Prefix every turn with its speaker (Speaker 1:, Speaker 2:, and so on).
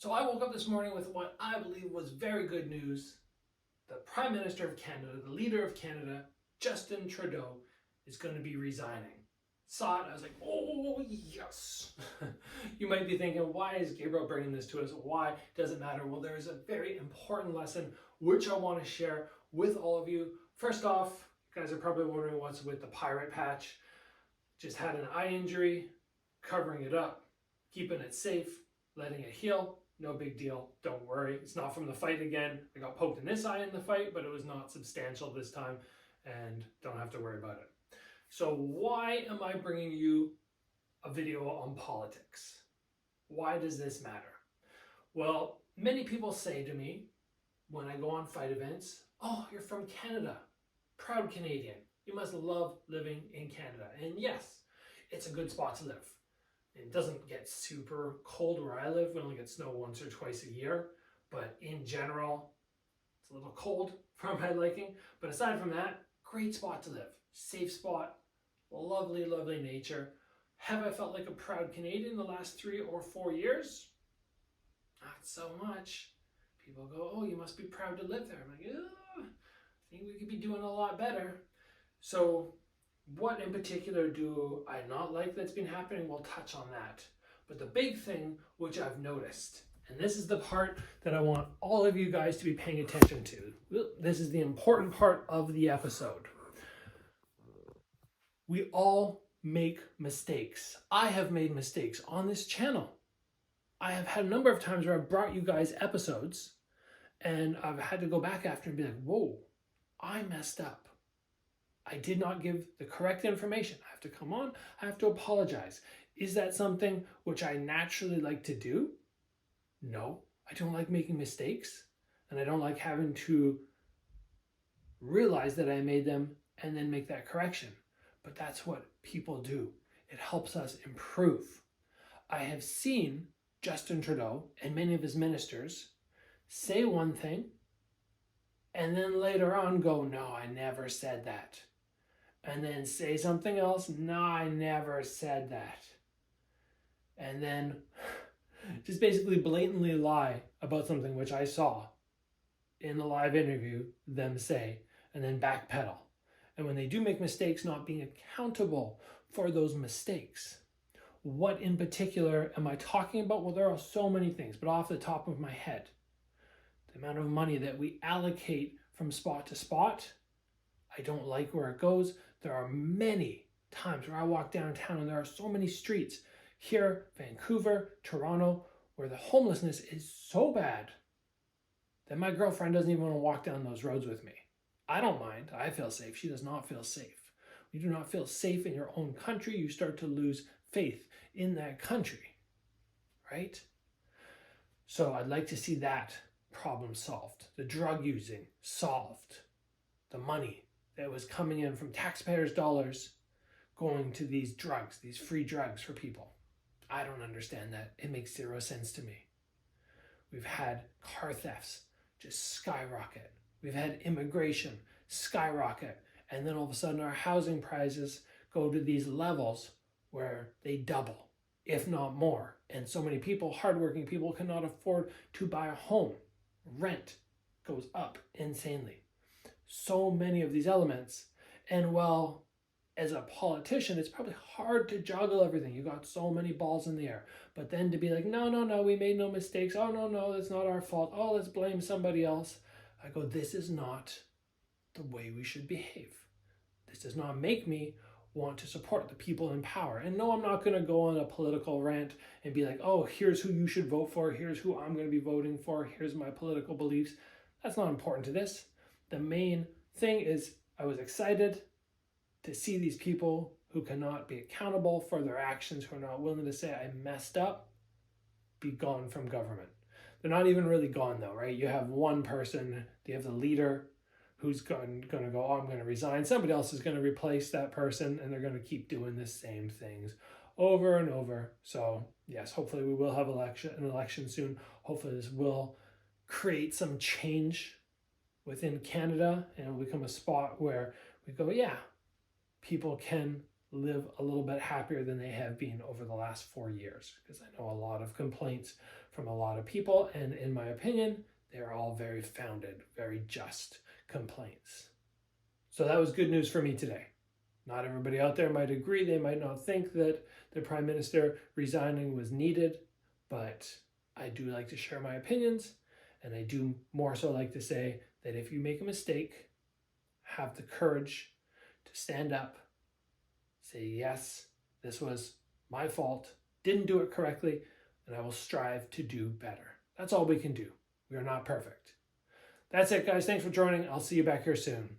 Speaker 1: So I woke up this morning with what I believe was very good news. The Prime Minister of Canada, the leader of Canada, Justin Trudeau, is going to be resigning. Saw it, I was like, oh yes. You might be thinking, why is Gabriel bringing this to us? Why does it matter? Well, there is a very important lesson which I want to share with all of you. First off, you guys are probably wondering what's with the pirate patch. Just had an eye injury, covering it up, keeping it safe, letting it heal. No big deal, don't worry. It's not from the fight again. I got poked in this eye in the fight, but it was not substantial this time, and don't have to worry about it. So why am I bringing you a video on politics? Why does this matter? Well, many people say to me when I go on fight events, oh, you're from Canada, proud Canadian. You must love living in Canada. And yes, it's a good spot to live. It doesn't get super cold where I live. We only get snow once or twice a year. But in general, it's a little cold for my liking. But aside from that, great spot to live. Safe spot, lovely, lovely nature. Have I felt like a proud Canadian the last 3 or 4 years? Not so much. People go, oh, you must be proud to live there. I'm like, oh, I think we could be doing a lot better. So what in particular do I not like that's been happening? We'll touch on that. But the big thing which I've noticed, and this is the part that I want all of you guys to be paying attention to. This is the important part of the episode. We all make mistakes. I have made mistakes on this channel. I have had a number of times where I've brought you guys episodes and I've had to go back after and be like, whoa, I messed up. I did not give the correct information. I have to come on, I have to apologize. Is that something which I naturally like to do? No, I don't like making mistakes, and I don't like having to realize that I made them and then make that correction. But that's what people do. It helps us improve. I have seen Justin Trudeau and many of his ministers say one thing and then later on go, no, I never said that. And then say something else, no, I never said that. And then just basically blatantly lie about something which I saw in the live interview them say, and then backpedal. And when they do make mistakes, not being accountable for those mistakes. What in particular am I talking about? Well, there are so many things, but off the top of my head, the amount of money that we allocate from spot to spot, I don't like where it goes. There are many times where I walk downtown and there are so many streets here, Vancouver, Toronto, where the homelessness is so bad that my girlfriend doesn't even want to walk down those roads with me. I don't mind. I feel safe. She does not feel safe. When you do not feel safe in your own country, you start to lose faith in that country, right? So I'd like to see that problem solved. The drug using solved. The money that was coming in from taxpayers' dollars going to these drugs, these free drugs for people. I don't understand that. It makes zero sense to me. We've had car thefts just skyrocket. We've had immigration skyrocket. And then all of a sudden our housing prices go to these levels where they double, if not more. And so many people, hardworking people, cannot afford to buy a home. Rent goes up insanely. So many of these elements. And well, as a politician, it's probably hard to juggle everything. You got so many balls in the air. But then to be like, no, we made no mistakes. Oh, no, that's not our fault. Oh, let's blame somebody else. I go, this is not the way we should behave. This does not make me want to support the people in power. And no, I'm not going to go on a political rant and be like, oh, here's who you should vote for. Here's who I'm going to be voting for. Here's my political beliefs. That's not important to this. The main thing is I was excited to see these people who cannot be accountable for their actions, who are not willing to say, I messed up, be gone from government. They're not even really gone though, right? You have one person, you have the leader who's going to go, oh, I'm going to resign. Somebody else is going to replace that person, and they're going to keep doing the same things over and over. So yes, hopefully we will have an election soon. Hopefully this will create some change within Canada, and it'll become a spot where we go, yeah, people can live a little bit happier than they have been over the last 4 years. Because I know a lot of complaints from a lot of people, and in my opinion, they're all very founded, very just complaints. So that was good news for me today. Not everybody out there might agree. They might not think that the Prime Minister resigning was needed, but I do like to share my opinions, and I do more so like to say that if you make a mistake, have the courage to stand up, say, yes, this was my fault, didn't do it correctly, and I will strive to do better. That's all we can do. We are not perfect. That's it, guys. Thanks for joining. I'll see you back here soon.